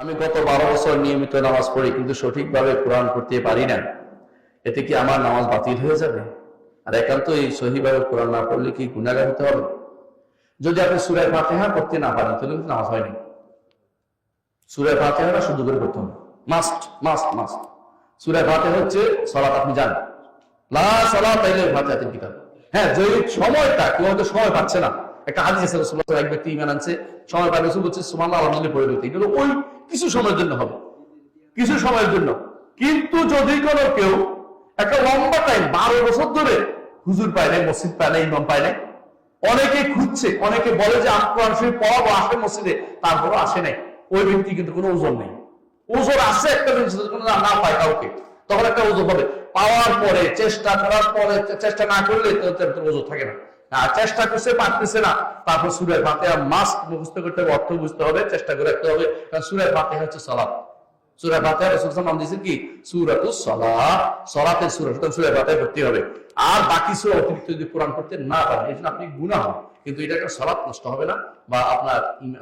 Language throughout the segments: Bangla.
আমি গত 12 বছর নিয়মিত নামাজ পড়ি, কিন্তু সঠিকভাবে কোরআন পড়তে পারি না। এতে কি আমার নামাজ বাতিল হয়ে যাবে? আর একান্ত এই সহিভাবে কোরআন না পড়লে কি গুনাহগার হতে হবে? যদি আপনি সূরা ফাতিহা পড়তে না পারেন তাহলে কিন্তু নামাজ হয়নি। সূরা ফাতিহাটা শুদ্ধ করে পড়তে হবে, মাস্ট মাস্ট মাস্ট। সূরা ফাতিহা হচ্ছে সালাত, আপনি জানেন লা সালাতা ইল্লা ফাতিহাতুল কিতাব। হ্যাঁ, যে সময়টা কেউ হয়তো সময় পাচ্ছে না, একটা হাদিস আছে রাসূলুল্লাহ, এক ব্যক্তি ঈমান আনছে, সময় পায়, রাসূল বলছে সুবহানাল্লাহ আলহামদুলিল্লাহ পড়ে দিতে, এগুলো ওই কিছু সময়ের জন্য হবে, কিছু সময়ের জন্য। কিন্তু যদি কোনো কেউ একটা লম্বা টাইম 12 বছর ধরে হুজুর পায় নাই, মসজিদ পায় নাই, ইমাম পায় নাই, অনেকে খুঁজছে, অনেকে বলে যে কোরআন শরীফ পড়াবো, আসে মসজিদে, তারপরও আসে নাই, ওই ব্যক্তি কিন্তু কোনো ওজন নেই। ওজন আছে একটা জিনিস না পায় কাউকে, তখন একটা ওজন হবে। পাওয়ার পরে, চেষ্টা করার পরে, চেষ্টা না করলে ওজন থাকে না। আর চেষ্টা করছে, পারতেছে না, তারপর সূরা ফাতিহা মাস্ট মুখস্থ করতে হবে, অর্থ বুঝতে হবে, চেষ্টা করে রাখতে হবে। কারণ সূরা ফাতিহা হচ্ছে সালাত। সূরা ফাতিহা রাসূল সাল্লাল্লাহু আলাইহি ওয়াসাল্লাম নাম দিয়েছেন কি? সূরাতুস সালাহ, সালাতের সূরা। সুতরাং সূরা ফাতিহা পড়তে হবে। আর বাকি সূরা অতিরিক্ত যদি কোরআন পড়তে না পারেন, এই জন্য আপনি গুনাহ হবে, কিন্তু এটা একটা সালাত নষ্ট হবে না, বা আপনার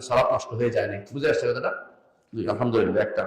সালাত নষ্ট হয়ে যায় না। বুঝে আসছে কথাটা? জি, আলহামদুলিল্লাহ। একটা